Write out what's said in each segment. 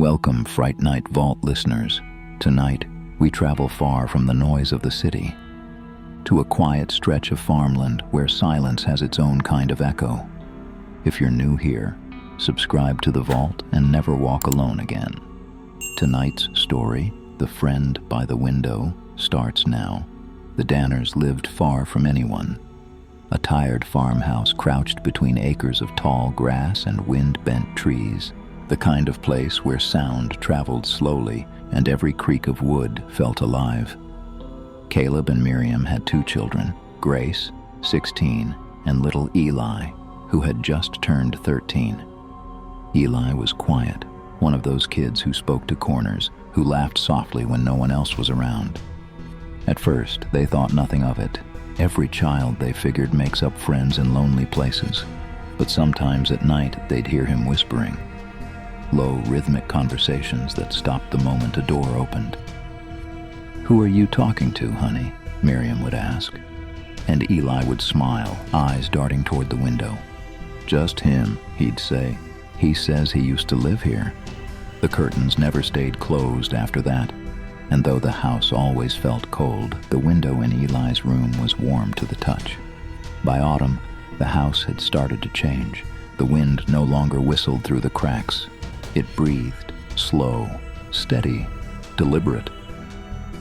Welcome, Fright Night Vault listeners. Tonight, we travel far from the noise of the city to a quiet stretch of farmland where silence has its own kind of echo. If you're new here, subscribe to the vault and never walk alone again. Tonight's story, The Friend by the Window, starts now. The Danners lived far from anyone. A tired farmhouse crouched between acres of tall grass and wind-bent trees, the kind of place where sound traveled slowly and every creak of wood felt alive. Caleb and Miriam had two children, Grace, 16, and little Eli, who had just turned 13. Eli was quiet, one of those kids who spoke to corners, who laughed softly when no one else was around. At first, they thought nothing of it. Every child, they figured, makes up friends in lonely places. But sometimes at night, they'd hear him whispering. Low, rhythmic conversations that stopped the moment a door opened. "Who are you talking to, honey?" Miriam would ask. And Eli would smile, eyes darting toward the window. "Just him," he'd say. "He says he used to live here." The curtains never stayed closed after that, and though the house always felt cold, the window in Eli's room was warm to the touch. By autumn, the house had started to change. The wind no longer whistled through the cracks. It breathed, slow, steady, deliberate.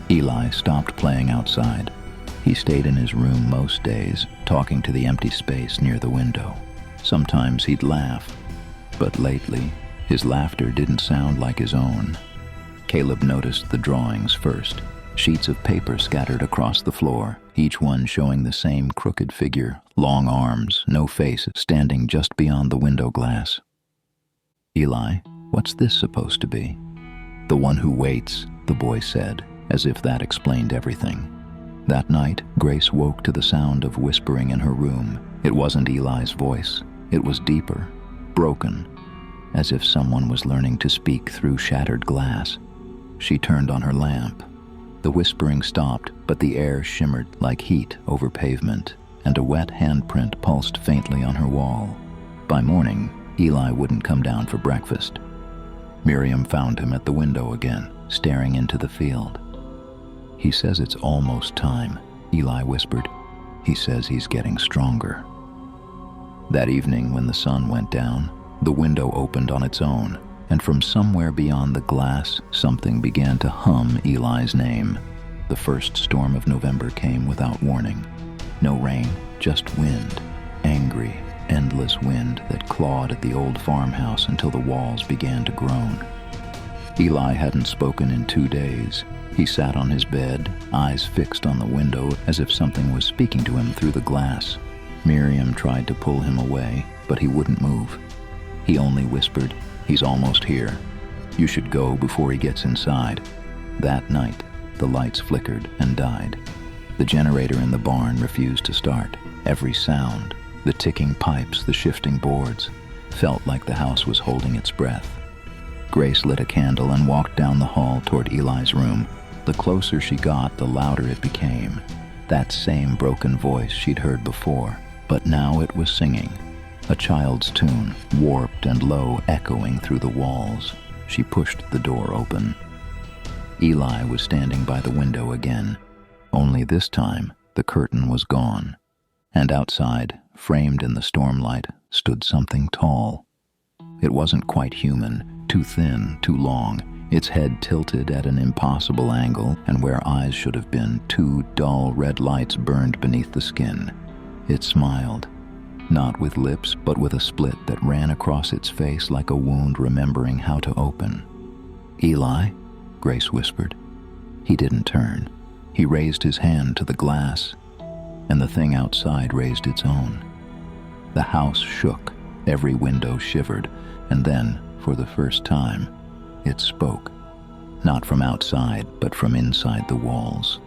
Eli stopped playing outside. He stayed in his room most days, talking to the empty space near the window. Sometimes he'd laugh, but lately, his laughter didn't sound like his own. Caleb noticed the drawings first, sheets of paper scattered across the floor, each one showing the same crooked figure, long arms, no face, standing just beyond the window glass. "Eli, what's this supposed to be?" "The one who waits," the boy said, as if that explained everything. That night, Grace woke to the sound of whispering in her room. It wasn't Eli's voice. It was deeper, broken, as if someone was learning to speak through shattered glass. She turned on her lamp. The whispering stopped, but the air shimmered like heat over pavement, and a wet handprint pulsed faintly on her wall. By morning, Eli wouldn't come down for breakfast. Miriam found him at the window again, staring into the field. "He says it's almost time," Eli whispered. "He says he's getting stronger." That evening, when the sun went down, the window opened on its own, and from somewhere beyond the glass, something began to hum Eli's name. The first storm of November came without warning. No rain, just wind, angry, endless wind that clawed at the old farmhouse until the walls began to groan. Eli hadn't spoken in 2 days. He sat on his bed, eyes fixed on the window as if something was speaking to him through the glass. Miriam tried to pull him away, but he wouldn't move. He only whispered, "He's almost here. You should go before he gets inside." That night, the lights flickered and died. The generator in the barn refused to start. Every sound, the ticking pipes, the shifting boards, felt like the house was holding its breath. Grace lit a candle and walked down the hall toward Eli's room. The closer she got, the louder it became. That same broken voice she'd heard before, but now it was singing. A child's tune, warped and low, echoing through the walls. She pushed the door open. Eli was standing by the window again. Only this time, the curtain was gone. And outside, framed in the stormlight, stood something tall. It wasn't quite human, too thin, too long, its head tilted at an impossible angle, and where eyes should have been, 2 dull red lights burned beneath the skin. It smiled, not with lips, but with a split that ran across its face like a wound remembering how to open. "Eli?" Grace whispered. He didn't turn. He raised his hand to the glass, and the thing outside raised its own. The house shook, every window shivered, and then, for the first time, it spoke. Not from outside, but from inside the walls.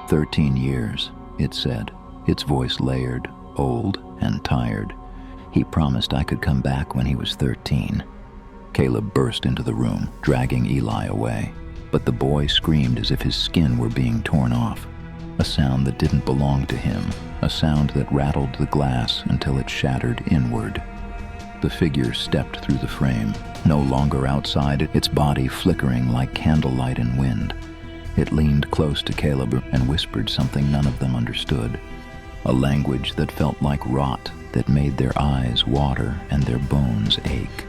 13 years, it said, its voice layered, old and tired. "He promised I could come back when he was 13. Caleb burst into the room, dragging Eli away, but the boy screamed as if his skin were being torn off. A sound that didn't belong to him, a sound that rattled the glass until it shattered inward. The figure stepped through the frame, no longer outside, its body flickering like candlelight in wind. It leaned close to Caleb and whispered something none of them understood, a language that felt like rot, that made their eyes water and their bones ache.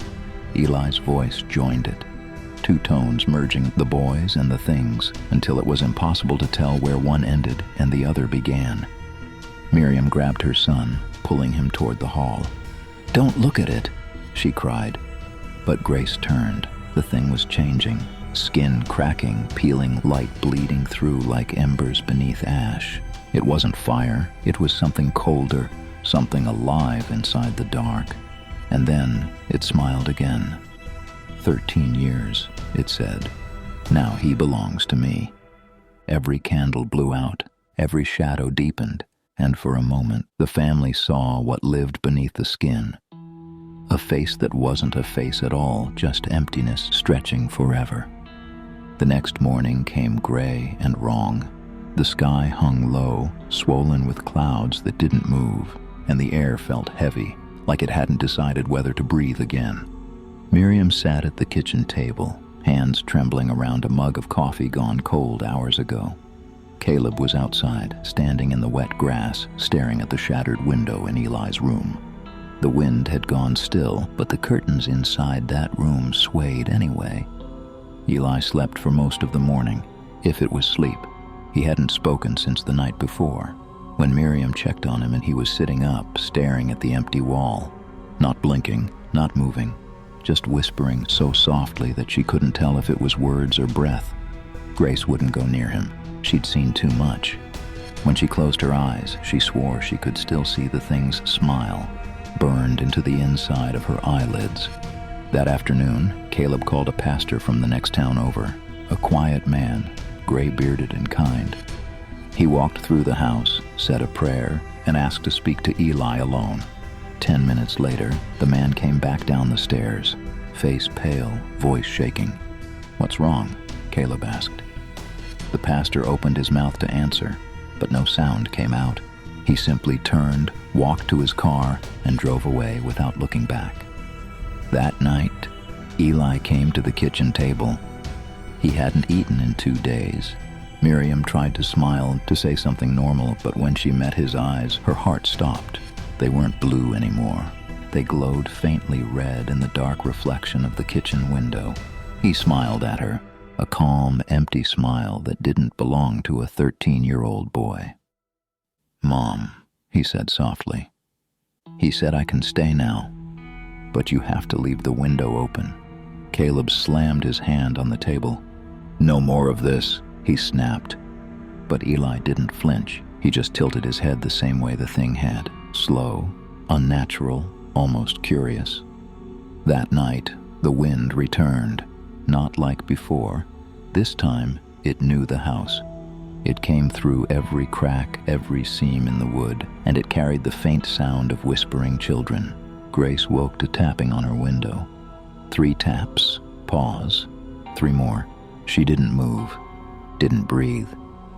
Eli's voice joined it, two tones merging the boys and the things until it was impossible to tell where one ended and the other began. Miriam grabbed her son, pulling him toward the hall. "Don't look at it," she cried. But Grace turned. The thing was changing, skin cracking, peeling, light bleeding through like embers beneath ash. It wasn't fire, it was something colder, something alive inside the dark. And then it smiled again. 13 years, it said. Now he belongs to me. Every candle blew out, every shadow deepened, and for a moment the family saw what lived beneath the skin. A face that wasn't a face at all, just emptiness stretching forever. The next morning came gray and wrong. The sky hung low, swollen with clouds that didn't move, and the air felt heavy, like it hadn't decided whether to breathe again. Miriam sat at the kitchen table, hands trembling around a mug of coffee gone cold hours ago. Caleb was outside, standing in the wet grass, staring at the shattered window in Eli's room. The wind had gone still, but the curtains inside that room swayed anyway. Eli slept for most of the morning, if it was sleep. He hadn't spoken since the night before, when Miriam checked on him and he was sitting up, staring at the empty wall. Not blinking, not moving, just whispering so softly that she couldn't tell if it was words or breath. Grace wouldn't go near him. She'd seen too much. When she closed her eyes, she swore she could still see the thing's smile, burned into the inside of her eyelids. That afternoon, Caleb called a pastor from the next town over, a quiet man, gray-bearded and kind. He walked through the house, said a prayer, and asked to speak to Eli alone. 10 minutes later, the man came back down the stairs, face pale, voice shaking. "What's wrong?" Caleb asked. The pastor opened his mouth to answer, but no sound came out. He simply turned, walked to his car, and drove away without looking back. That night, Eli came to the kitchen table. He hadn't eaten in 2 days. Miriam tried to smile, to say something normal, but when she met his eyes, her heart stopped. They weren't blue anymore. They glowed faintly red in the dark reflection of the kitchen window. He smiled at her, a calm, empty smile that didn't belong to a 13-year-old boy. "Mom," he said softly. "He said I can stay now, but you have to leave the window open." Caleb slammed his hand on the table. "No more of this," he snapped. But Eli didn't flinch. He just tilted his head the same way the thing had, slow, unnatural, almost curious. That night, the wind returned, not like before. This time, it knew the house. It came through every crack, every seam in the wood, and it carried the faint sound of whispering children. Grace woke to tapping on her window. 3 taps, pause, 3 more. She didn't move, didn't breathe,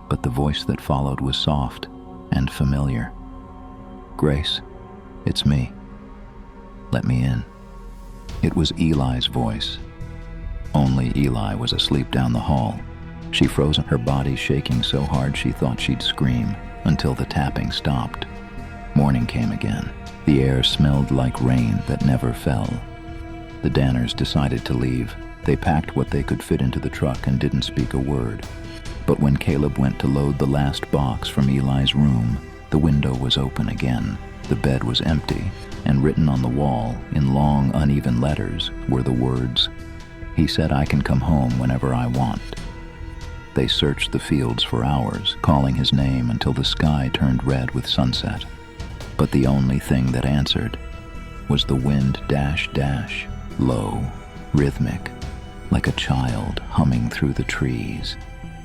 but the voice that followed was soft and familiar. "Grace, it's me. Let me in." It was Eli's voice. Only Eli was asleep down the hall. She froze, her body shaking so hard she thought she'd scream, until the tapping stopped. Morning came again. The air smelled like rain that never fell. The Danners decided to leave. They packed what they could fit into the truck and didn't speak a word. But when Caleb went to load the last box from Eli's room, the window was open again. The bed was empty, and written on the wall, in long, uneven letters, were the words, "He said I can come home whenever I want." They searched the fields for hours, calling his name until the sky turned red with sunset. But the only thing that answered was the wind dash dash, low, rhythmic, like a child humming through the trees.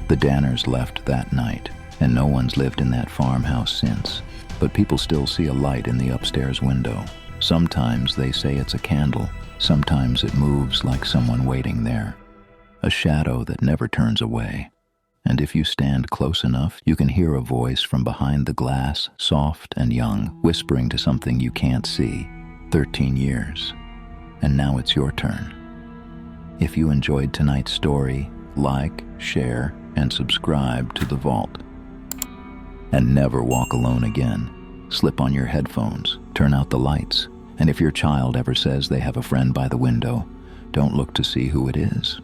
The Danners left that night, and no one's lived in that farmhouse since. But people still see a light in the upstairs window. Sometimes they say it's a candle. Sometimes it moves like someone waiting there. A shadow that never turns away. And if you stand close enough, you can hear a voice from behind the glass, soft and young, whispering to something you can't see. 13 years. And now it's your turn. If you enjoyed tonight's story, like, share, and subscribe to The Vault. And never walk alone again. Slip on your headphones, turn out the lights, and if your child ever says they have a friend by the window, don't look to see who it is.